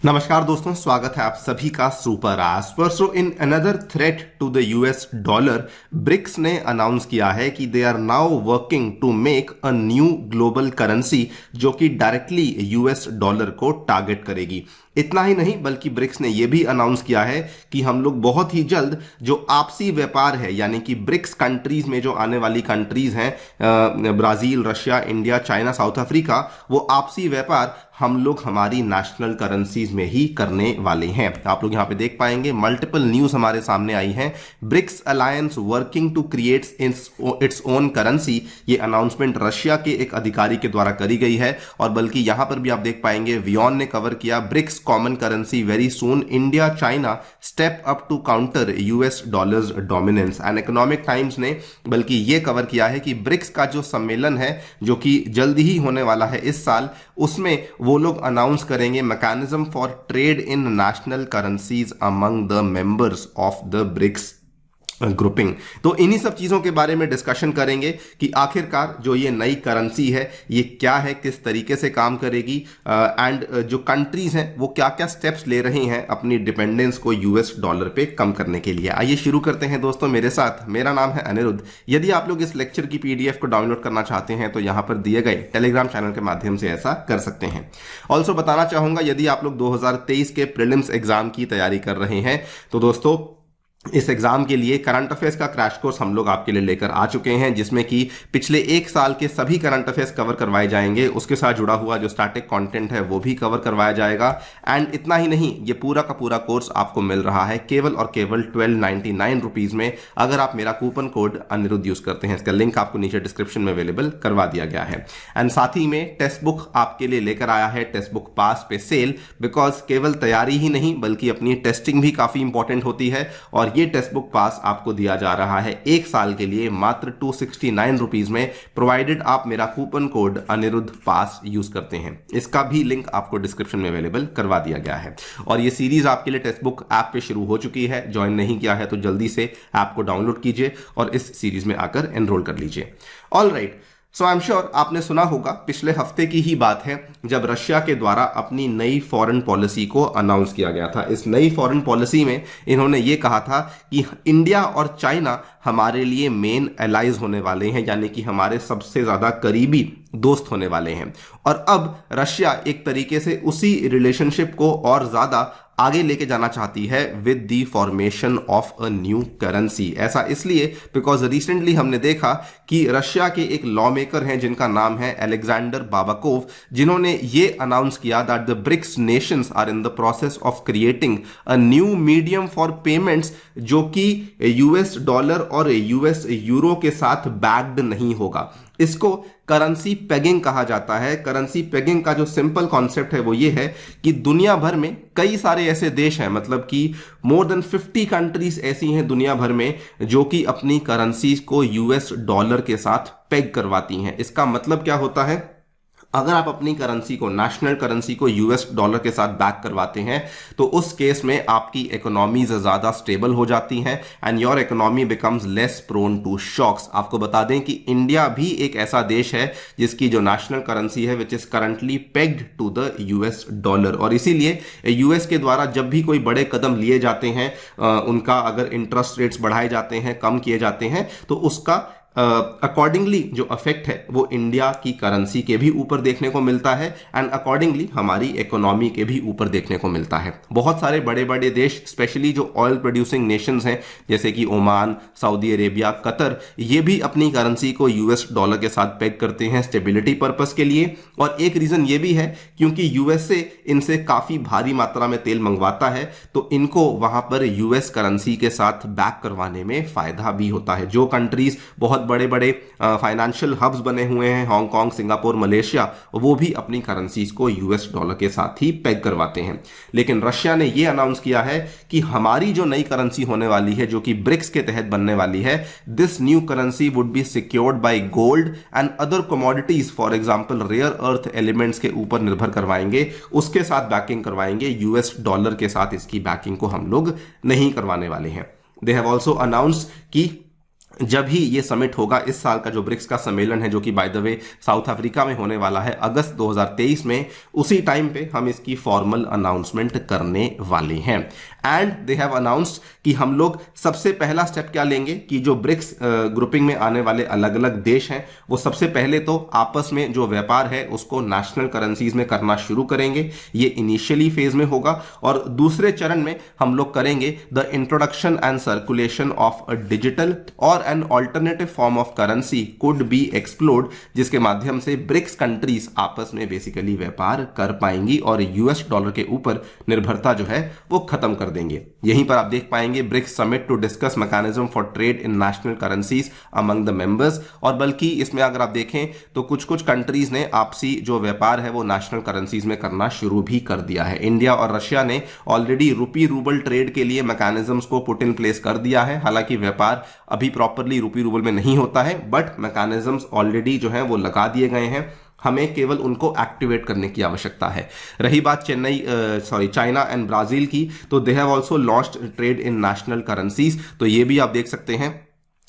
नमस्कार दोस्तों, स्वागत है आप सभी का सुपर आज। So in another threat to the US dollar, BRICS ने अनाउंस किया है कि they are now working to make a new global currency जो कि डायरेक्टली यूएस डॉलर को टारगेट करेगी। इतना ही नहीं बल्कि ब्रिक्स ने यह भी अनाउंस किया है कि हम लोग बहुत ही जल्द जो आपसी व्यापार है, यानी कि ब्रिक्स कंट्रीज में जो आने वाली कंट्रीज हैं, Brazil, Russia, India, China, south Africa, वो आपसी व्यापार हम लोग हमारी नेशनल करेंसीज में ही करने वाले हैं। आप लोग यहां पे देख पाएंगे मल्टीपल न्यूज हमारे सामने आई हैं। BRICS alliance working to create its own currency, ये अनाउंसमेंट रशिया के एक अधिकारी के द्वारा करी गई है। और बल्कि यहां पर भी आप देख पाएंगे वियॉन ने कवर किया, BRICS common currency very soon, India China step up to counter US dollars dominance. And Economic Times ने बल्कि ये कवर किया है कि ब्रिक्स का जो सम्मेलन है जो कि जल्दी ही होने वाला है इस साल, उसमें वो लोग अनाउंस करेंगे mechanism for trade in national currencies among the members of the BRICS grouping. तो इन्हीं सब चीजों के बारे में डिस्कशन करेंगे कि आखिरकार जो ये नई करेंसी है ये क्या है, किस तरीके से काम करेगी, एंड जो कंट्रीज हैं वो क्या क्या स्टेप्स ले रही हैं अपनी डिपेंडेंस को यूएस डॉलर पे कम करने के लिए। आइए शुरू करते हैं दोस्तों मेरे साथ। मेरा नाम है अनिरुद्ध। यदि आप लोग इस लेक्चर की पीडीएफ को डाउनलोड करना चाहते हैं तो यहां पर दिए गए टेलीग्राम चैनल के माध्यम से ऐसा कर सकते हैं। ऑल्सो बताना चाहूंगा, यदि आप लोग 2023 के प्रीलिम्स एग्जाम की तैयारी कर रहे हैं तो दोस्तों इस एग्जाम के लिए करंट अफेयर्स का क्रैश कोर्स हम लोग आपके लिए लेकर आ चुके हैं, जिसमें कि पिछले एक साल के सभी करंट अफेयर्स कवर करवाए जाएंगे। उसके साथ जुड़ा हुआ जो स्टैटिक कंटेंट है वो भी कवर करवाया जाएगा। एंड इतना ही नहीं, ये पूरा का पूरा कोर्स आपको मिल रहा है केवल और केवल 1299 रुपीज में, अगर आप मेरा कूपन कोड अनिरुद्ध यूज करते हैं। इसका लिंक आपको नीचे डिस्क्रिप्शन में अवेलेबल करवा दिया गया है। एंड साथ ही में टेक्स्ट बुक आपके लिए लेकर आया है टेक्स्ट बुक पास पे सेल, बिकॉज केवल तैयारी ही नहीं बल्कि अपनी टेस्टिंग भी काफी इंपॉर्टेंट होती है। और ये टेक्स्ट बुक पास आपको दिया जा रहा है एक साल के लिए मात्र 269 रुपीज में, प्रोवाइडेड आप मेरा coupon code Anirudh pass use करते हैं। इसका भी लिंक आपको डिस्क्रिप्शन में अवेलेबल करवा दिया गया है। और ये सीरीज आपके लिए टेक्स्ट बुक ऐप पे शुरू हो चुकी है। ज्वाइन नहीं किया है तो जल्दी से ऐप को डाउनलोड कीजिए और इस सीरीज में आकर एनरोल कर लीजिए। All right, so I am sure आपने सुना होगा, पिछले हफ्ते की ही बात है जब रशिया के द्वारा अपनी नई फॉरेन पॉलिसी को अनाउंस किया गया था। इस नई फॉरेन पॉलिसी में इन्होंने ये कहा था कि इंडिया और चाइना हमारे लिए मेन एलाइज होने वाले हैं, यानी कि हमारे सबसे ज्यादा करीबी दोस्त होने वाले हैं। और अब रशिया एक तरीके से उसी रिलेशनशिप को और ज्यादा आगे लेके जाना चाहती है with the formation of a new currency. ऐसा इसलिए बिकॉज रिसेंटली हमने देखा कि रशिया के एक लॉ मेकर हैं जिनका नाम है अलेक्जेंडर बाबाकोव, जिन्होंने ये अनाउंस किया that the BRICS nations are in the process of creating a new medium for payments जो कि यूएस डॉलर और यूएस यूरो के साथ बैक्ड नहीं होगा। इसको करेंसी पेगिंग कहा जाता है। करेंसी पेगिंग का जो सिंपल कॉन्सेप्ट है वो ये है कि दुनिया भर में कई सारे ऐसे देश हैं, मतलब कि मोर देन 50 कंट्रीज ऐसी हैं दुनिया भर में जो कि अपनी करेंसी को यूएस डॉलर के साथ पेग करवाती हैं। इसका मतलब क्या होता है, अगर आप अपनी करेंसी को, नेशनल करेंसी को यूएस डॉलर के साथ बैक करवाते हैं तो उस केस में आपकी इकोनॉमीज ज्यादा स्टेबल हो जाती हैं and your economy becomes less prone to shocks. आपको बता दें कि इंडिया भी एक ऐसा देश है जिसकी जो नेशनल करेंसी है which is currently pegged to the US dollar. और इसीलिए यूएस के द्वारा जब भी कोई बड़े कदम लिए जाते हैं, उनका अगर इंटरेस्ट रेट्स बढ़ाए जाते हैं, कम किए जाते हैं, तो उसका अकॉर्डिंगली जो इफेक्ट है वो इंडिया की करेंसी के भी ऊपर देखने को मिलता है एंड अकॉर्डिंगली हमारी इकोनॉमी के भी ऊपर देखने को मिलता है। बहुत सारे बड़े बड़े देश, स्पेशली जो ऑयल प्रोड्यूसिंग नेशंस हैं जैसे कि ओमान, सऊदी अरेबिया, कतर, ये भी अपनी करेंसी को यूएस डॉलर के साथ पेग करते हैं स्टेबिलिटी पर्पस के लिए। और एक रीजन ये भी है क्योंकि यूएसए इनसे काफी भारी मात्रा में तेल मंगवाता है, तो इनको वहां पर यूएस करेंसी के साथ बैक करवाने में फायदा भी होता है। जो कंट्रीज बहुत बड़े बड़े फाइनेंशियल हब्स बने हुए हैं, हांगकांग, सिंगापुर, मलेशिया, वो भी अपनी करेंसीज को यूएस डॉलर के साथ ही पेग करवाते हैं। लेकिन रशिया ने यह अनाउंस किया है कि हमारी जो नई करेंसी होने वाली है जो कि ब्रिक्स के तहत बनने वाली है, this new currency would be secured by gold and other commodities, for example rare earth elements के ऊपर निर्भर करवाएंगे, उसके साथ बैकिंग करवाएंगे। यूएस डॉलर के साथ इसकी बैकिंग को हम लोग नहीं करवाने वाले हैं। दे हैव ऑल्सो अनाउंस कि जब ही ये समिट होगा, इस साल का जो ब्रिक्स का सम्मेलन है जो कि by the way south Africa में होने वाला है अगस्त 2023 में, उसी टाइम पे हम इसकी फॉर्मल अनाउंसमेंट करने वाले हैं। एंड दे हैव अनाउंस्ड कि हम लोग सबसे पहला स्टेप क्या लेंगे कि जो ब्रिक्स ग्रुपिंग में आने वाले अलग अलग देश हैं वो सबसे पहले तो आपस में जो व्यापार है उसको नेशनल करेंसीज में करना शुरू करेंगे। ये इनिशियली फेज में होगा और दूसरे चरण में हम लोग करेंगे the introduction and circulation of a digital और an alternative form of currency could be explored, जिसके माध्यम से ब्रिक्स कंट्रीज आपस में बेसिकली व्यापार कर पाएंगी और यूएस डॉलर के ऊपर निर्भरता जो है वो खत्म कर देंगे। यहीं पर आप देख पाएंगे BRICS summit to discuss mechanism for trade in national currencies among the members. और बल्कि इसमें अगर आप देखें तो कुछ कुछ कंट्रीज ने आपसी जो व्यापार है वो नेशनल करेंसीज में करना शुरू भी कर दिया है। इंडिया और रशिया ने ऑलरेडी रूपी रूबल ट्रेड के लिए मैकेनिज्म्स को पुट इन प्लेस कर दिया है। हालांकि व्यापार अभी प्रॉपरली रूपी रूबल में नहीं होता है, बट मैकेनिज्म्स ऑलरेडी जो है वो लगा दिए गए हैं, हमें केवल उनको एक्टिवेट करने की आवश्यकता है। रही बात चाइना एंड ब्राजील की, तो they have also launched trade in national currencies. तो ये भी आप देख सकते हैं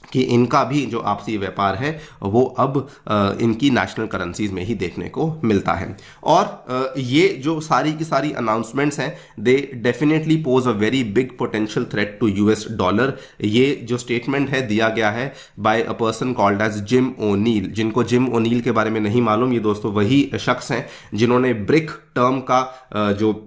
कि इनका भी जो आपसी व्यापार है वो अब इनकी नेशनल करेंसीज में ही देखने को मिलता है। और ये जो सारी की सारी अनाउंसमेंट्स हैं they definitely pose a very big potential threat to US dollar. ये जो स्टेटमेंट है दिया गया है by a person called as Jim O'Neill. जिनको जिम ओनील के बारे में नहीं मालूम, ये दोस्तों वही शख्स हैं जिन्होंने ब्रिक टर्म का जो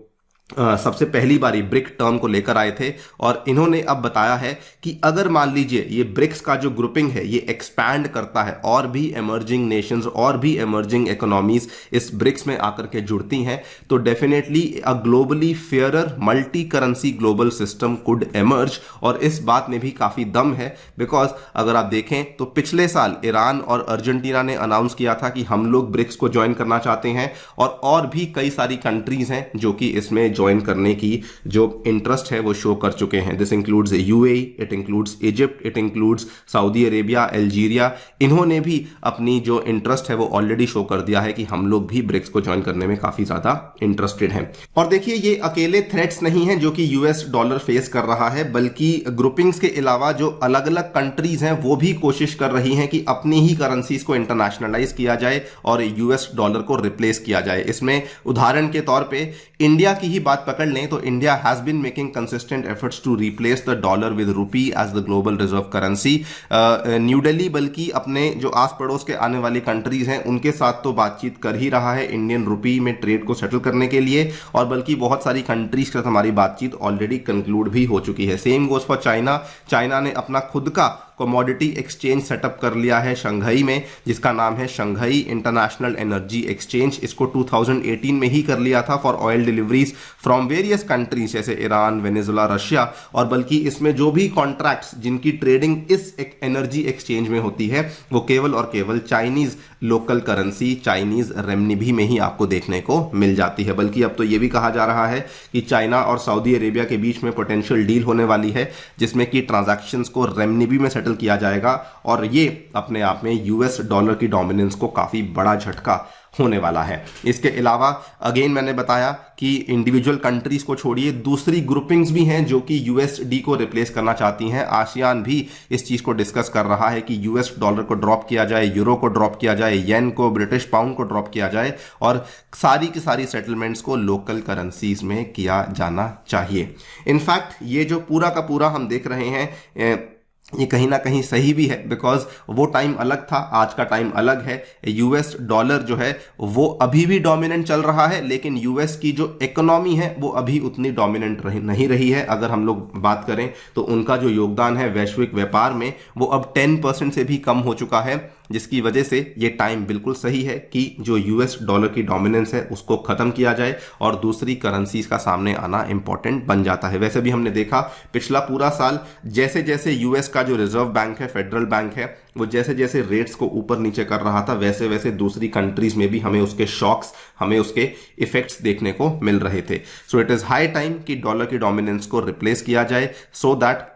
सबसे पहली बारी ब्रिक टर्म को लेकर आए थे। और इन्होंने अब बताया है कि अगर मान लीजिए ये ब्रिक्स का जो ग्रुपिंग है ये एक्सपैंड करता है और भी इमर्जिंग नेशंस और भी इमर्जिंग इकोनॉमीज इस ब्रिक्स में आकर के जुड़ती हैं, तो definitely a globally fairer multi currency global system could emerge. और इस बात में भी काफी दम है, बिकॉज अगर आप देखें तो पिछले साल ईरान और अर्जेंटीना ने अनाउंस किया था कि हम लोग ब्रिक्स को ज्वाइन करना चाहते हैं, और भी कई सारी कंट्रीज हैं जो कि इसमें ज्वाइन करने की जो इंटरेस्ट है वो शो कर चुके हैं। This includes UAE, it includes Egypt, it includes Saudi Arabia, Algeria. इन्होंने भी अपनी जो इंटरेस्ट है वो ऑलरेडी शो कर दिया है कि हम लोग भी ब्रिक्स को ज्वाइन करने में काफी ज्यादा इंटरेस्टेड हैं। और देखिए ये अकेले थ्रेट्स नहीं है जो कि यूएस डॉलर फेस कर रहा है, बल्कि ग्रुपिंग्स के अलावा जो अलग अलग कंट्रीज हैं वो भी कोशिश कर रही हैं कि अपनी ही करेंसीज को इंटरनेशनलाइज किया जाए और यूएस डॉलर को रिप्लेस किया जाए। इसमें उदाहरण के तौर पे इंडिया की ही बात पकड़ लें तो India has been making consistent efforts to replace the dollar with rupee as the global reserve currency. New Delhi बल्कि अपने जो आस पड़ोस के आने वाली कंट्रीज हैं उनके साथ तो बातचीत कर ही रहा है इंडियन रूपी में ट्रेड को सेटल करने के लिए, और बल्कि बहुत सारी कंट्रीज के साथ हमारी बातचीत ऑलरेडी कंक्लूड भी हो चुकी है। Same goes for China. China ने अपना खुद का कमोडिटी एक्सचेंज सेटअप कर लिया है शंघाई में, जिसका नाम है शंघाई इंटरनेशनल एनर्जी एक्सचेंज। इसको 2018 में ही कर लिया था for oil deliveries from various countries जैसे ईरान, वेनेजुला, रशिया। और बल्कि इसमें जो भी कॉन्ट्रैक्ट्स जिनकी ट्रेडिंग इस एक एनर्जी एक्सचेंज में होती है वो केवल और केवल चाइनीज लोकल करेंसी, चाइनीज रेमनिबी में ही आपको देखने को मिल जाती है। बल्कि अब तो ये भी कहा जा रहा है कि चाइना और सऊदी अरेबिया के बीच में पोटेंशियल डील होने वाली है जिसमें कि ट्रांजैक्शंस को रेमनिबी में सेटल किया जाएगा, और ये अपने आप में यूएस डॉलर की डोमिनेंस को काफी बड़ा झटका होने वाला है। इसके अलावा अगेन मैंने बताया कि इंडिविजुअल कंट्रीज को छोड़िए दूसरी ग्रुपिंग्स भी हैं जो कि यूएसडी को रिप्लेस करना चाहती हैं। आसियान भी इस चीज को डिस्कस कर रहा है कि यूएस डॉलर को ड्रॉप किया जाए, यूरो को ड्रॉप किया जाए, येन को, ब्रिटिश पाउंड को ड्रॉप किया जाए, और सारी की सारी सेटलमेंट्स को लोकल करेंसीज में किया जाना चाहिए। इनफैक्ट ये जो पूरा का पूरा हम देख रहे हैं ये कहीं ना कहीं सही भी है, बिकॉज वो टाइम अलग था, आज का टाइम अलग है। यूएस डॉलर जो है वो अभी भी डोमिनेंट चल रहा है, लेकिन यूएस की जो इकोनॉमी है वो अभी उतनी डोमिनेंट नहीं रही है। अगर हम लोग बात करें तो उनका जो योगदान है वैश्विक व्यापार में वो अब 10% से भी कम हो चुका है, जिसकी वजह से ये टाइम बिल्कुल सही है कि जो यूएस डॉलर की डोमिनेंस है उसको खत्म किया जाए और दूसरी करेंसीज का सामने आना इंपॉर्टेंट बन जाता है। वैसे भी हमने देखा पिछला पूरा साल जैसे जैसे यूएस का जो रिजर्व बैंक है, फेडरल बैंक है, वो जैसे जैसे रेट्स को ऊपर नीचे कर रहा था वैसे वैसे दूसरी कंट्रीज में भी हमें उसके शॉक्स, हमें उसके इफेक्ट्स देखने को मिल रहे थे। So it is high time कि डॉलर की डोमिनेंस को रिप्लेस किया जाए, सो दैट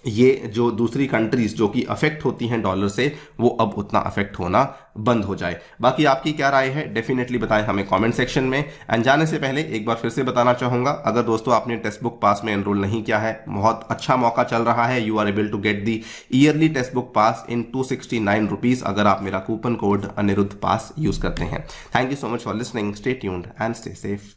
ये जो दूसरी कंट्रीज जो कि अफेक्ट होती हैं डॉलर से, वो अब उतना अफेक्ट होना बंद हो जाए। बाकी आपकी क्या राय है डेफिनेटली बताएं हमें कमेंट सेक्शन में। एंड जाने से पहले एक बार फिर से बताना चाहूंगा, अगर दोस्तों आपने टेक्स्ट बुक पास में एनरोल नहीं किया है, बहुत अच्छा मौका चल रहा है। You are able to get the yearly text book pass in 269 rupees अगर आप मेरा coupon code Anirudh pass use करते हैं। Thank you so much for listening, stay tuned and stay safe.